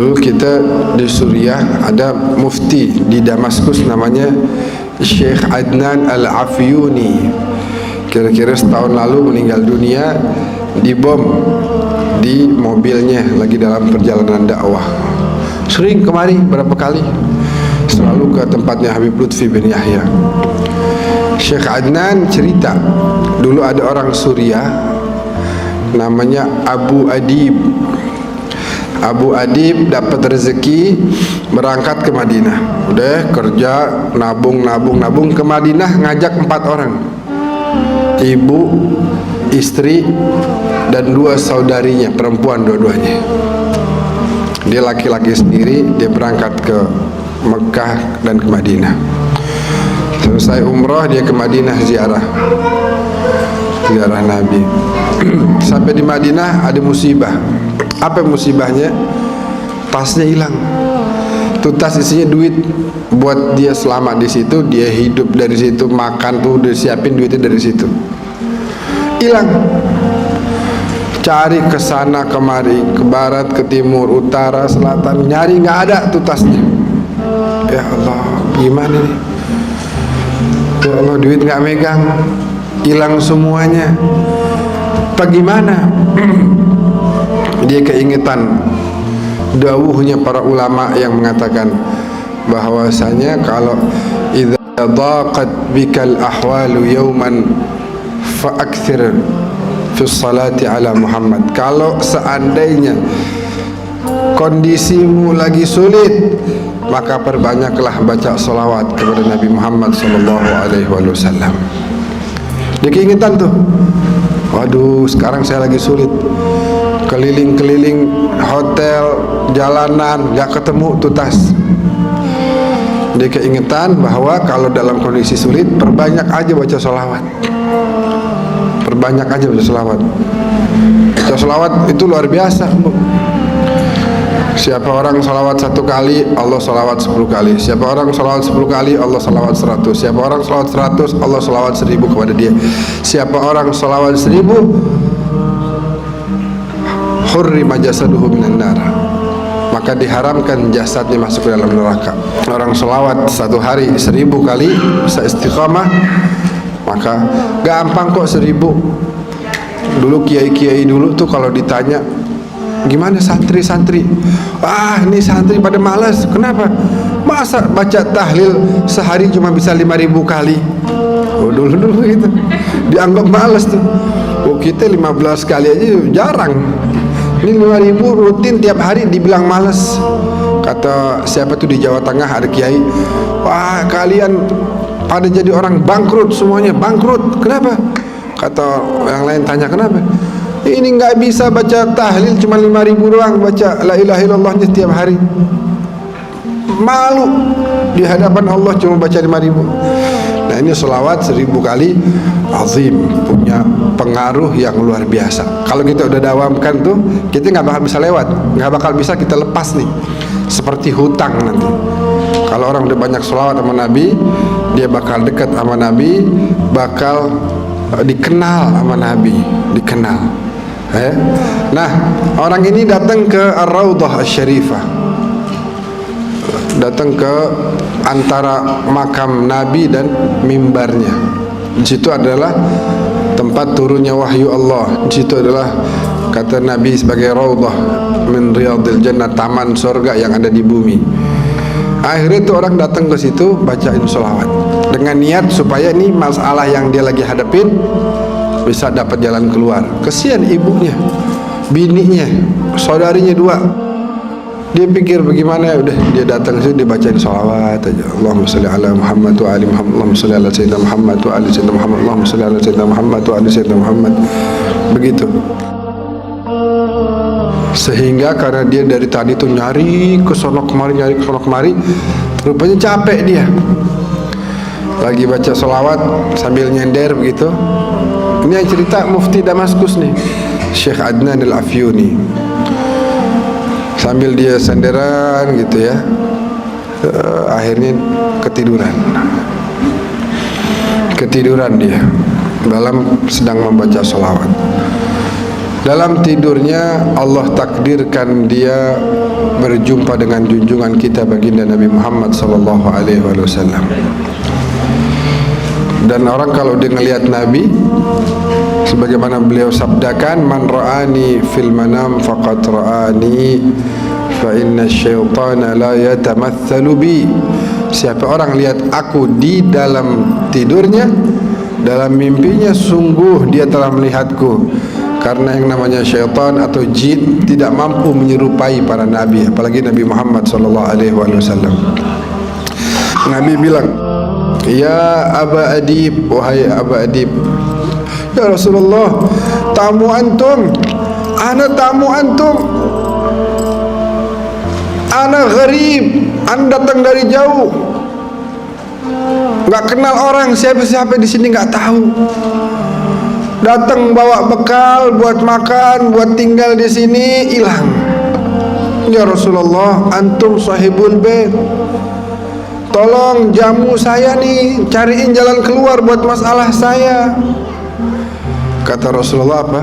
Dulu kita di Suriah ada mufti di Damaskus namanya Syekh Adnan Al-Afyuni. Kira-kira setahun lalu meninggal dunia, dibom di mobilnya lagi dalam perjalanan dakwah. Sering kemari berapa kali, selalu ke tempatnya Habib Lutfi bin Yahya. Syekh Adnan cerita, dulu ada orang Suriah namanya Abu Adib. Abu Adib dapat rezeki berangkat ke Madinah. Udah kerja, nabung ke Madinah, ngajak 4 orang, ibu, istri, dan 2 saudarinya perempuan dua-duanya. Dia laki-laki sendiri, dia berangkat ke Mekah dan ke Madinah. Selesai umrah dia ke Madinah ziarah Nabi. Sampai di Madinah ada musibah. Apa musibahnya? Tasnya hilang. Tuh tas isinya duit buat dia selama di situ, dia hidup dari situ, makan tuh udah siapin duitnya dari situ. Hilang. Cari ke sana kemari, ke barat, ke timur, utara, selatan, nyari nggak ada tuh tasnya. Ya Allah, gimana nih? Ya Allah, duit nggak megang, hilang semuanya. Bagaimana? Dia keingetan dawuhnya para ulama yang mengatakan bahwasanya kalau idza daqat bikal ahwalu yawman fa'akthir fi salati ala Muhammad. Kalau seandainya kondisimu lagi sulit, maka perbanyaklah baca salawat kepada Nabi Muhammad sallallahu alaihi wasallam. Dia keingetan tuh, waduh sekarang saya lagi sulit, keliling-keliling hotel, jalanan, gak ketemu tuh tas. Dia keingetan bahwa kalau dalam kondisi sulit, perbanyak aja baca sholawat. Perbanyak aja baca sholawat. Baca sholawat itu luar biasa, Bu. Siapa orang sholawat 1 kali, Allah sholawat 10 kali. Siapa orang sholawat 10 kali, Allah sholawat 100. Siapa orang sholawat 100, Allah sholawat 1000 kepada dia. Siapa orang sholawat 1000, hurrima jasaduhu minan nar, maka diharamkan jasadnya masuk ke dalam neraka. Orang selawat 1 hari 1000 kali bisa istiqamah, maka gampang kok 1000. Dulu kiai-kiai dulu tuh kalau ditanya gimana santri-santri, ini santri pada malas. Kenapa? Masa baca tahlil sehari cuma bisa 5000 kali? Dulu gitu dianggap malas tuh. Kita 15 kali aja jarang. Ini 5000 rutin tiap hari dibilang males. Kata siapa tuh di Jawa Tengah ada kiai, wah kalian pada jadi orang bangkrut semuanya, bangkrut. Kenapa? Kata yang lain tanya kenapa? Ini nggak bisa baca tahlil cuma 5000 doang, baca la ilaha illallahnya setiap hari. Malu di hadapan Allah cuma baca 5000. Nah ini selawat 1000 kali azim, punya pengaruh yang luar biasa. Kalau kita udah dawamkan tuh, kita nggak bakal bisa lewat, nggak bakal bisa kita lepas nih. Seperti hutang nanti. Kalau orang udah banyak selawat sama Nabi, dia bakal dekat sama Nabi, bakal dikenal sama Nabi, dikenal. Nah orang ini datang ke Ar-Raudhah Asy-Syarifah, datang ke antara makam Nabi dan mimbarnya. Di situ adalah tempat turunnya wahyu Allah. Di situ adalah kata Nabi sebagai raudhah min riyadil jannah, taman surga yang ada di bumi. Akhirnya itu orang datang ke situ bacain sholawat dengan niat supaya ini masalah yang dia lagi hadapin bisa dapat jalan keluar. Kesian ibunya, bininya, saudarinya 2. Dia pikir bagaimana, udah dia datang situ dibacain sholawat aja. Allahumma sholli ala Muhammad wa ali Muhammad, Allahumma sholli ala sayyidina Muhammad wa ali sayyidina Muhammad, Allahumma sholli ala sayyidina Muhammad wa ali sayyidina Muhammad. Begitu. Sehingga karena dia dari tadi tuh nyari ke sono kemari, nyari ke sono kemari, rupanya capek dia. Lagi baca sholawat sambil nyender begitu. Ini yang cerita mufti Damaskus nih, Syekh Adnan Al-Afyuni. Sambil dia senderan gitu ya, akhirnya ketiduran dia dalam sedang membaca sholawat. Dalam tidurnya Allah takdirkan dia berjumpa dengan junjungan kita baginda Nabi Muhammad sallallahu alaihi wasallam. Dan orang kalau dia ngelihat Nabi, sebagaimana beliau sabdakan, man ra'ani fil manam faqad ra'ani fa inna syaitana la yatamatsalu bi. Siapa orang lihat aku di dalam tidurnya, dalam mimpinya, sungguh dia telah melihatku. Karena yang namanya syaitan atau jin tidak mampu menyerupai para nabi, apalagi Nabi Muhammad sallallahu alaihi wasallam. Nabi bilang, "Ya Aba Adib, wahai Aba Adib." "Ya Rasulullah, tamu antum. Ana tamu antum. Ana gharib. Anda datang dari jauh. Enggak kenal orang, siapa-siapa di sini enggak tahu. Datang bawa bekal buat makan, buat tinggal di sini, hilang. Ya Rasulullah, antum sahibul bait. Tolong jamu saya nih, cariin jalan keluar buat masalah saya." Kata Rasulullah apa?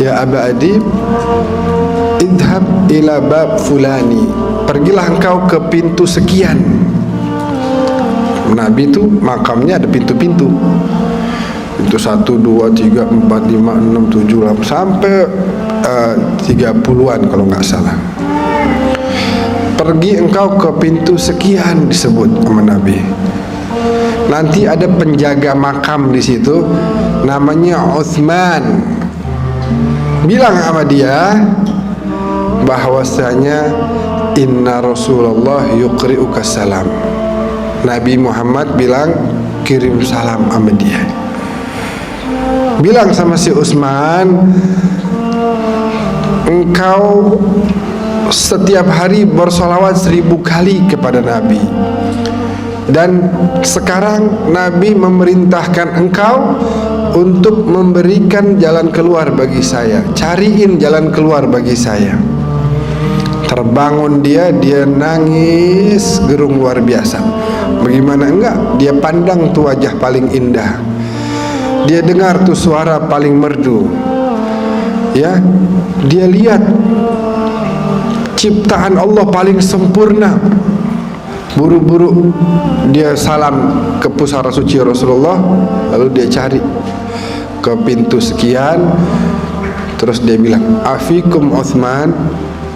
"Ya Aba Adib, idhab ila bab fulani." Pergilah engkau ke pintu sekian. Nabi itu makamnya ada pintu-pintu. Pintu 1, 2, 3, 4, 5, 6, 7, 8 sampai 30-an kalau nggak salah. Pergi engkau ke pintu sekian disebut sama Nabi. Nanti ada penjaga makam di situ, namanya Utsman. Bilang sama dia bahwasanya inna Rasulullah yuqri'uka salam. Nabi Muhammad bilang kirim salam sama dia. Bilang sama si Utsman, engkau setiap hari bersolawat 1000 kali kepada Nabi. Dan sekarang Nabi memerintahkan engkau untuk memberikan jalan keluar bagi saya. Cariin jalan keluar bagi saya. Terbangun dia nangis gerung luar biasa. Bagaimana enggak? Dia pandang tuh wajah paling indah. Dia dengar tuh suara paling merdu. Ya, dia lihat ciptaan Allah paling sempurna. Buru-buru dia salam ke pusara suci Rasulullah, lalu dia cari ke pintu sekian, terus dia bilang, "Afikum Utsman,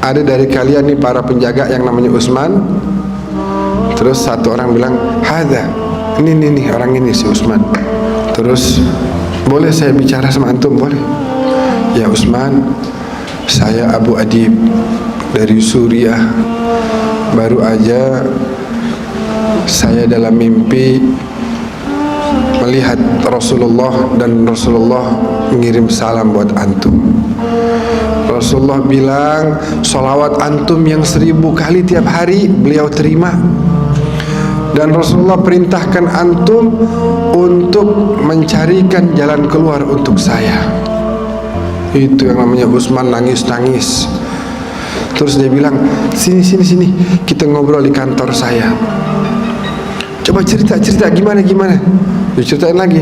ada dari kalian nih para penjaga yang namanya Utsman?" Terus satu orang bilang, "Hadza, ini orang ini si Utsman." Terus, "Boleh saya bicara sama antum?" "Boleh." "Ya Utsman, saya Abu Adib dari Suriah. Baru aja saya dalam mimpi melihat Rasulullah dan Rasulullah mengirim salam buat antum. Rasulullah bilang sholawat antum yang 1000 kali tiap hari beliau terima. Dan Rasulullah perintahkan antum untuk mencarikan jalan keluar untuk saya." Itu yang namanya Utsman nangis-nangis. Terus dia bilang, sini, kita ngobrol di kantor saya. Coba cerita gimana? Diceritain lagi.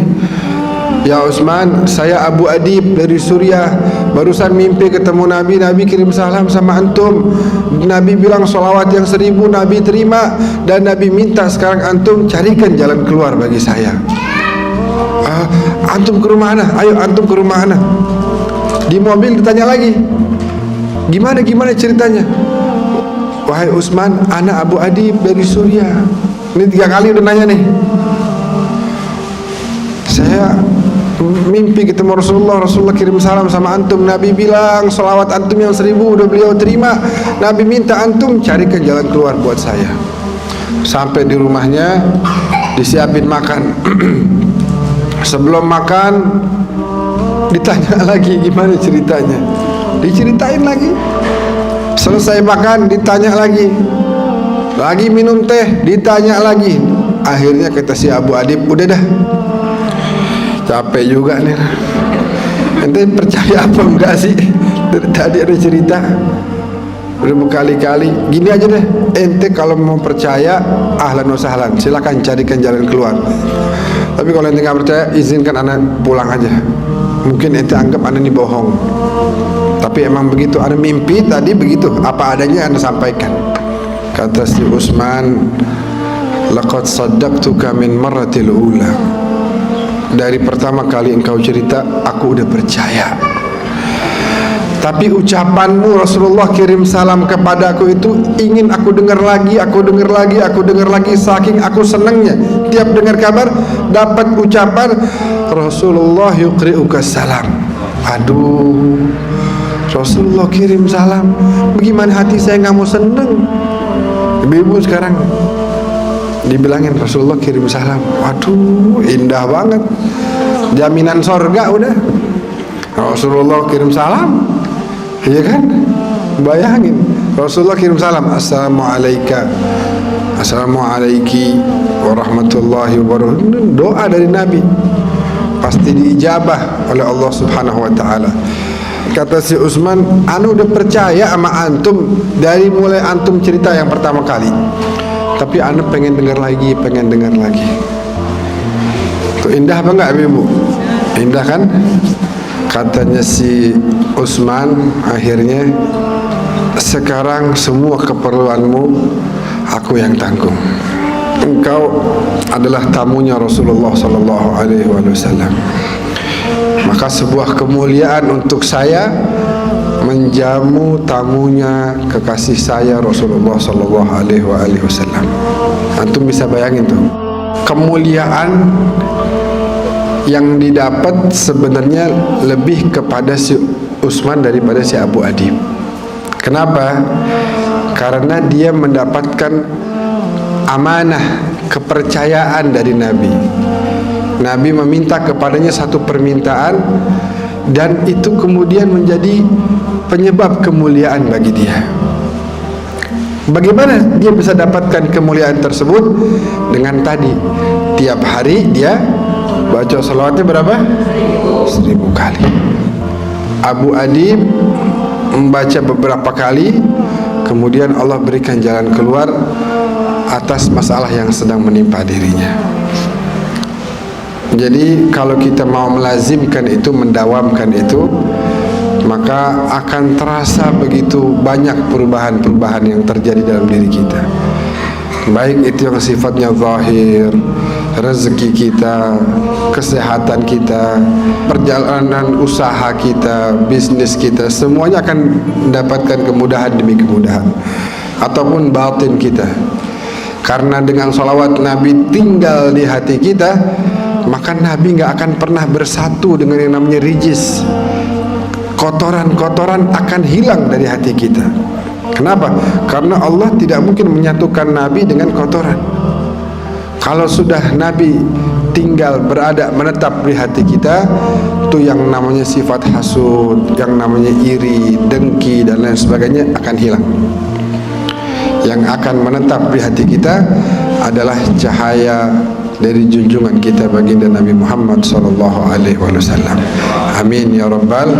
"Ya Utsman, saya Abu Adib dari Suriah. Barusan mimpi ketemu Nabi. Nabi kirim salam sama antum. Nabi bilang sholawat yang 1000 Nabi terima. Dan Nabi minta sekarang antum carikan jalan keluar bagi saya." "Antum ke rumah ana? Ayo antum ke rumah ana." Di mobil ditanya lagi, Gimana ceritanya?" "Wahai Utsman, ana Abu Adib dari Suriah." Ini 3 kali udah nanya nih. "Saya mimpi ketemu Rasulullah kirim salam sama antum. Nabi bilang sholawat antum yang 1000 udah beliau terima. Nabi minta antum carikan jalan keluar buat saya." Sampai di rumahnya disiapin makan. Sebelum makan ditanya lagi gimana ceritanya. Diceritain lagi. Selesai makan ditanya lagi minum teh ditanya lagi. Akhirnya kata si Abu Adib, "Udah dah, capek juga nih. Ente percaya apa enggak sih? Dari tadi ada cerita udah berkali-kali. Gini aja deh, ente kalau mau percaya ahlan wa sahlan, silakan carikan jalan keluar. Tapi kalau ente nggak percaya, izinkan anak pulang aja." Mungkin ente anggap ana ini bohong, tapi emang begitu. Ana mimpi tadi begitu, apa adanya ana sampaikan. Kata si Utsman, laqad saddaqtuka min marratil ula. Dari pertama kali engkau cerita, aku udah percaya. Tapi ucapanmu Rasulullah kirim salam kepadaku itu ingin aku dengar lagi, aku dengar lagi, aku dengar lagi. Saking aku senangnya tiap dengar kabar dapat ucapan Rasulullah yuqri'uka salam. Aduh, Rasulullah kirim salam, bagaimana hati saya nggak mau seneng. Ibu-ibu sekarang dibilangin Rasulullah kirim salam, waduh indah banget, jaminan sorga udah. Rasulullah kirim salam, iya kan? Bayangin Rasulullah kirim salam, assalamualaikum, assalamualaikum warahmatullahi wabarakatuh. Doa dari Nabi pasti diijabah oleh Allah Subhanahu wa taala. Kata si Utsman, anu udah percaya sama antum dari mulai antum cerita yang pertama kali. Tapi anu pengen dengar lagi, pengen dengar lagi. Tuh indah apa enggak Ibu? Indah kan? Katanya si Utsman akhirnya, sekarang semua keperluanmu aku yang tanggung. Engkau adalah tamunya Rasulullah sallallahu alaihi wasallam. Maka sebuah kemuliaan untuk saya menjamu tamunya kekasih saya Rasulullah sallallahu alaihi wasallam. Antum bisa bayangin tuh, kemuliaan yang didapat sebenarnya lebih kepada si Utsman daripada si Abu Adib. Kenapa? Karena dia mendapatkan amanah, kepercayaan dari Nabi. Nabi meminta kepadanya satu permintaan, dan itu kemudian menjadi penyebab kemuliaan bagi dia. Bagaimana dia bisa dapatkan kemuliaan tersebut? Dengan tadi, tiap hari dia baca salawatnya berapa? 1000 kali. Abu Adib membaca beberapa kali, kemudian Allah berikan jalan keluar atas masalah yang sedang menimpa dirinya. Jadi kalau kita mau melazimkan itu, mendawamkan itu, maka akan terasa begitu banyak perubahan-perubahan yang terjadi dalam diri kita. Baik itu yang sifatnya zahir, rezeki kita, kesehatan kita, perjalanan usaha kita, bisnis kita, semuanya akan mendapatkan kemudahan demi kemudahan. Ataupun batin kita, karena dengan salawat Nabi tinggal di hati kita, maka Nabi nggak akan pernah bersatu dengan yang namanya rijis. Kotoran-kotoran akan hilang dari hati kita. Kenapa? Karena Allah tidak mungkin menyatukan Nabi dengan kotoran. Kalau sudah Nabi tinggal berada, menetap di hati kita, itu yang namanya sifat hasud, yang namanya iri, dengki, dan lain sebagainya akan hilang. Yang akan menetap di hati kita adalah cahaya dari junjungan kita baginda Nabi Muhammad sallallahu alaihi wasallam. Amin ya rabbal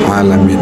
alamin.